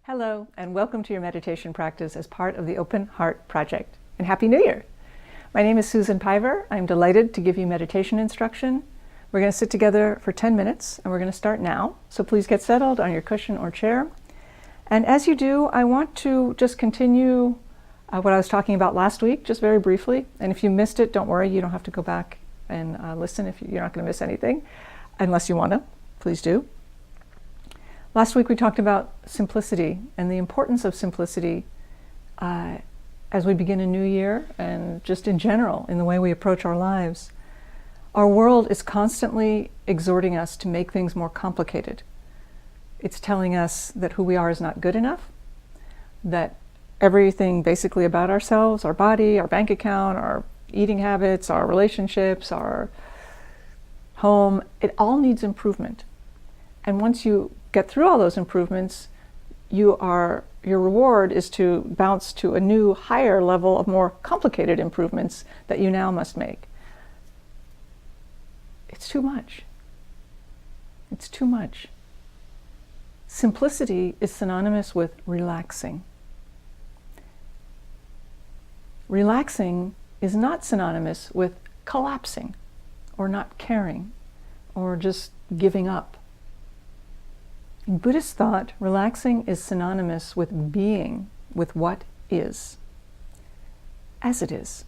Hello, and welcome to your meditation practice as part of the Open Heart Project. And Happy New Year! My name is Susan Piver. I'm delighted to give you meditation instruction. We're going to sit together for 10 minutes, and we're going to start now. So please get settled on your cushion or chair. And as you do, I want to just continue what I was talking about last week, just very briefly. And if you missed it, don't worry. You don't have to go back and listen if you're not going to miss anything, unless you want to. Please do. Last week we talked about simplicity and the importance of simplicity as we begin a new year and just in general in the way we approach our lives. Our world is constantly exhorting us to make things more complicated. It's telling us that who we are is not good enough, that everything basically about ourselves, our body, our bank account, our eating habits, our relationships, our home, it all needs improvement. And once you get through all those improvements, your reward is to bounce to a new, higher level of more complicated improvements that you now must make. It's too much. It's too much. Simplicity is synonymous with relaxing. Relaxing is not synonymous with collapsing or not caring or just giving up. In Buddhist thought, relaxing is synonymous with being with what is, as it is.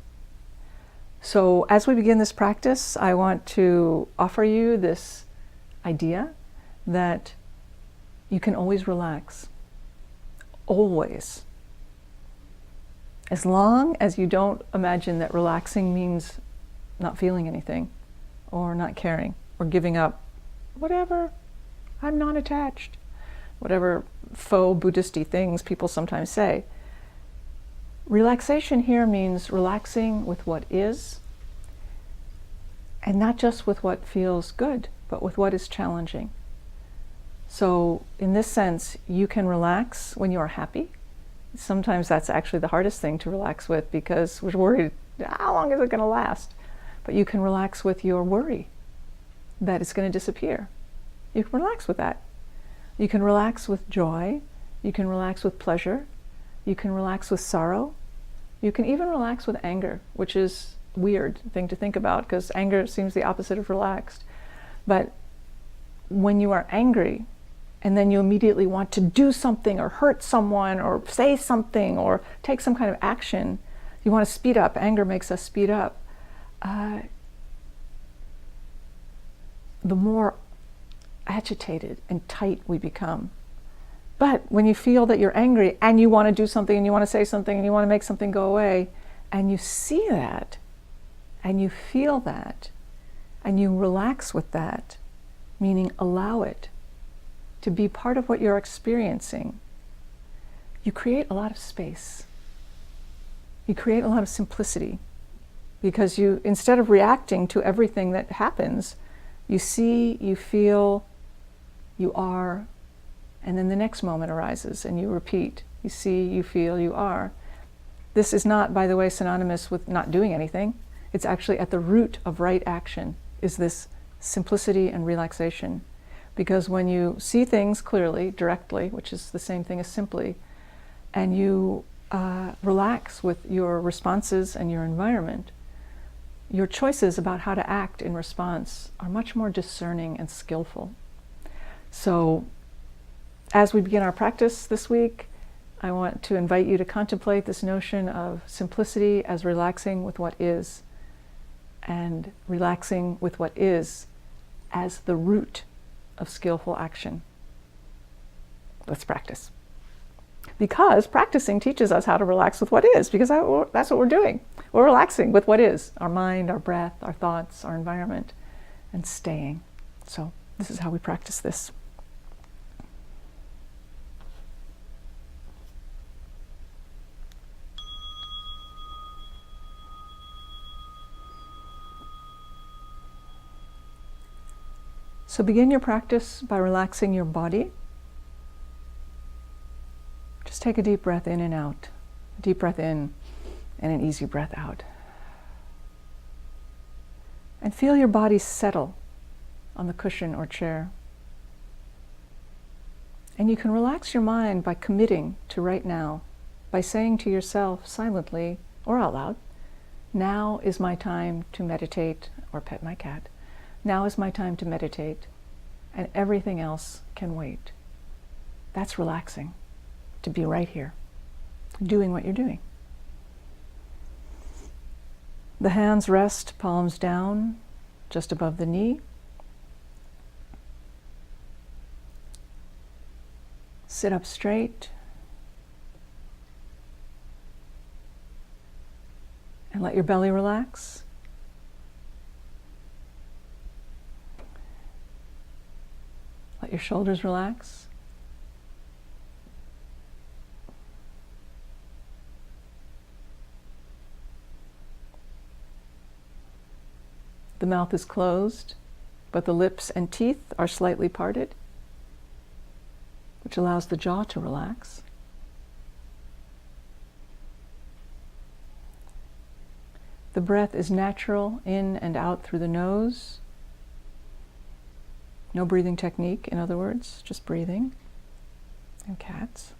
So as we begin this practice, I want to offer you this idea that you can always relax, always. As long as you don't imagine that relaxing means not feeling anything, or not caring, or giving up, whatever. I'm not attached. Whatever faux Buddhist-y things people sometimes say. Relaxation here means relaxing with what is, and not just with what feels good, but with what is challenging. So in this sense, you can relax when you are happy. Sometimes that's actually the hardest thing to relax with because we're worried, how long is it going to last? But you can relax with your worry that it's going to disappear. You can relax with that. You can relax with joy. You can relax with pleasure. You can relax with sorrow. You can even relax with anger, which is a weird thing to think about because anger seems the opposite of relaxed. But when you are angry and then you immediately want to do something or hurt someone or say something or take some kind of action, you want to speed up. Anger makes us speed up. The more agitated and tight we become. But when you feel that you're angry and you want to do something and you want to say something and you want to make something go away, and you see that and you feel that and you relax with that, meaning allow it to be part of what you're experiencing, you create a lot of space. You create a lot of simplicity because you, instead of reacting to everything that happens, you see, you feel, you are, and then the next moment arises and you repeat. You see, you feel, you are. This is not, by the way, synonymous with not doing anything. It's actually at the root of right action is this simplicity and relaxation. Because when you see things clearly, directly, which is the same thing as simply, and you relax with your responses and your environment, your choices about how to act in response are much more discerning and skillful. So as we begin our practice this week, I want to invite you to contemplate this notion of simplicity as relaxing with what is, and relaxing with what is as the root of skillful action. Let's practice. Because practicing teaches us how to relax with what is, because that's what we're doing. We're relaxing with what is, our mind, our breath, our thoughts, our environment, and staying. So this is how we practice this. So begin your practice by relaxing your body. Just take a deep breath in and out. A deep breath in and an easy breath out. And feel your body settle on the cushion or chair. And you can relax your mind by committing to right now, by saying to yourself silently or out loud, now is my time to meditate or pet my cat. Now is my time to meditate, and everything else can wait. That's relaxing, to be right here, doing what you're doing. The hands rest, palms down, just above the knee. Sit up straight. And let your belly relax. Let your shoulders relax. The mouth is closed, but the lips and teeth are slightly parted, which allows the jaw to relax. The breath is natural, in and out through the nose. No breathing technique, in other words, just breathing. And cats.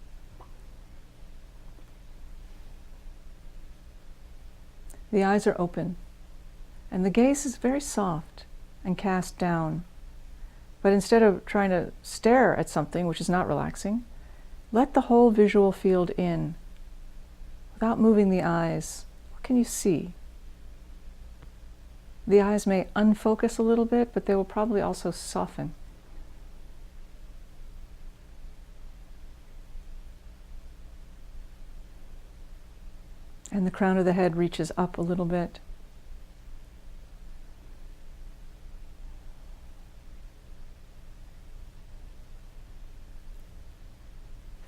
The eyes are open, and the gaze is very soft and cast down. But instead of trying to stare at something, which is not relaxing, let the whole visual field in. Without moving the eyes, what can you see? The eyes may unfocus a little bit, but they will probably also soften. And the crown of the head reaches up a little bit.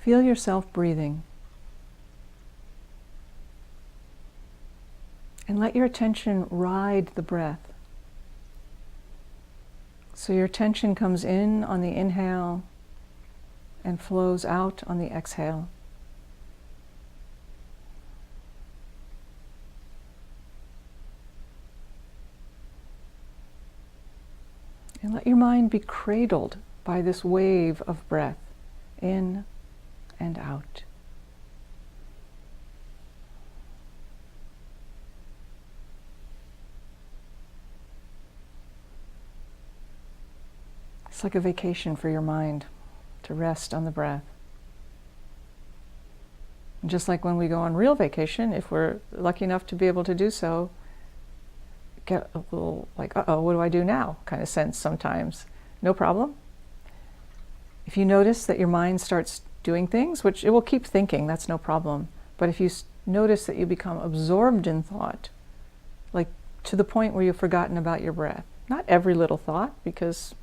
Feel yourself breathing. And let your attention ride the breath. So your attention comes in on the inhale and flows out on the exhale. And let your mind be cradled by this wave of breath, in and out. It's like a vacation for your mind to rest on the breath. And just like when we go on real vacation, if we're lucky enough to be able to do so, get a little like, uh-oh, what do I do now? Kind of sense sometimes. No problem. If you notice that your mind starts doing things, which it will keep thinking, that's no problem. But if you notice that you become absorbed in thought, like to the point where you've forgotten about your breath, not every little thought, because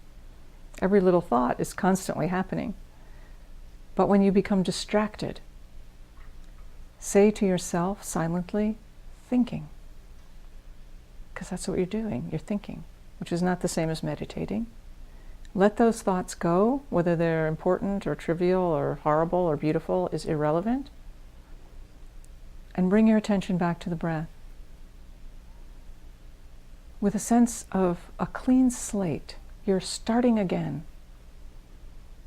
every little thought is constantly happening. But when you become distracted, say to yourself silently, thinking. Because that's what you're doing, you're thinking, which is not the same as meditating. Let those thoughts go, whether they're important or trivial or horrible or beautiful is irrelevant. And bring your attention back to the breath with a sense of a clean slate. You're starting again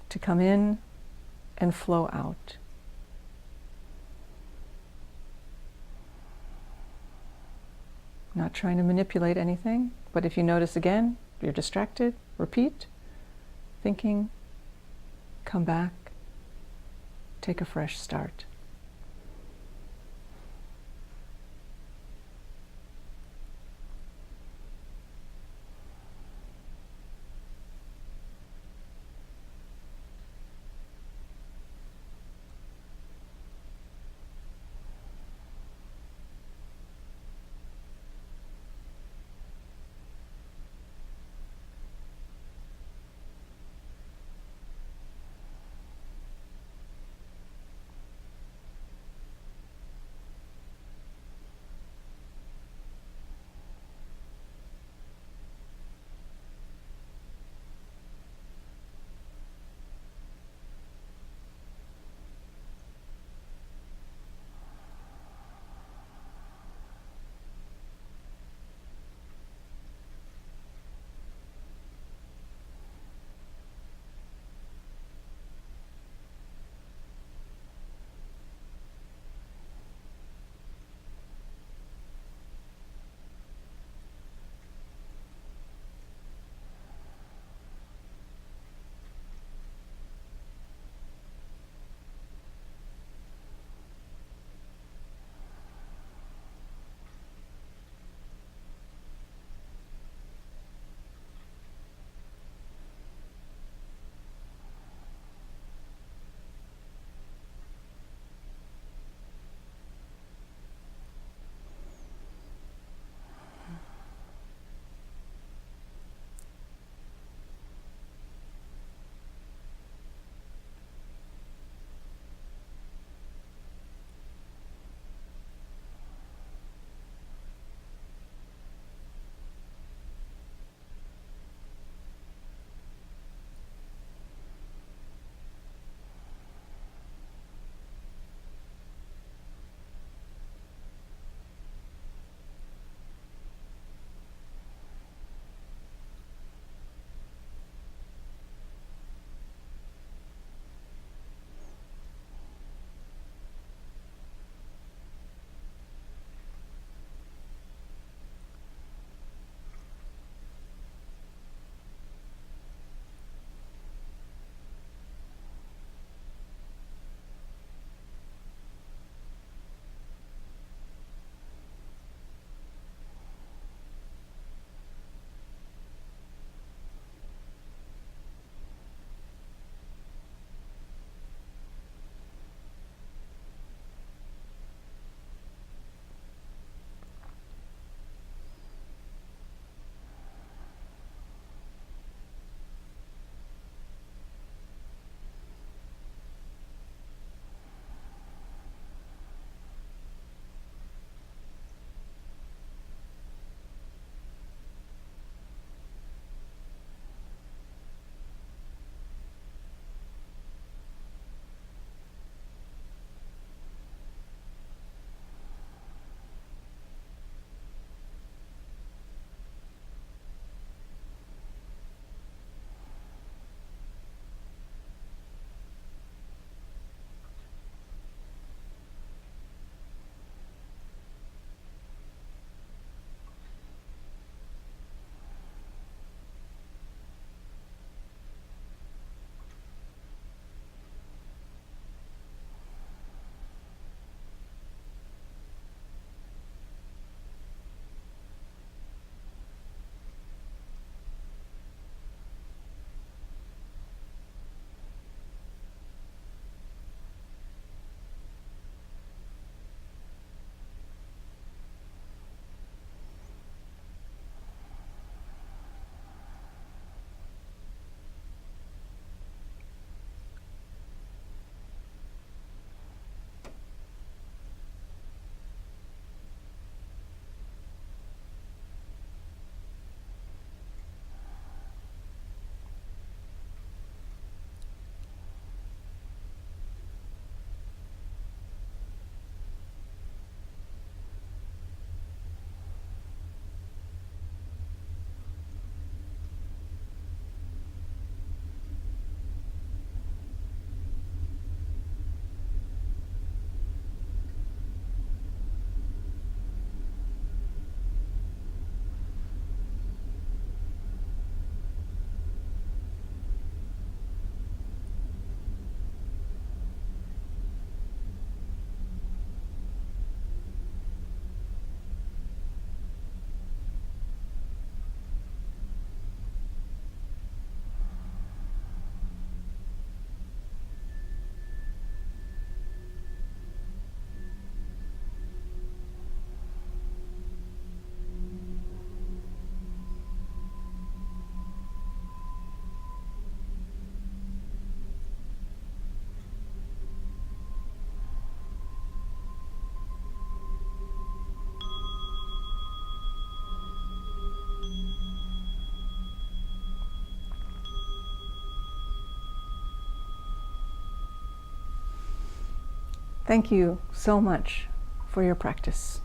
to come in and flow out. Not trying to manipulate anything, but if you notice again, you're distracted, repeat, thinking, come back, take a fresh start. Thank you so much for your practice.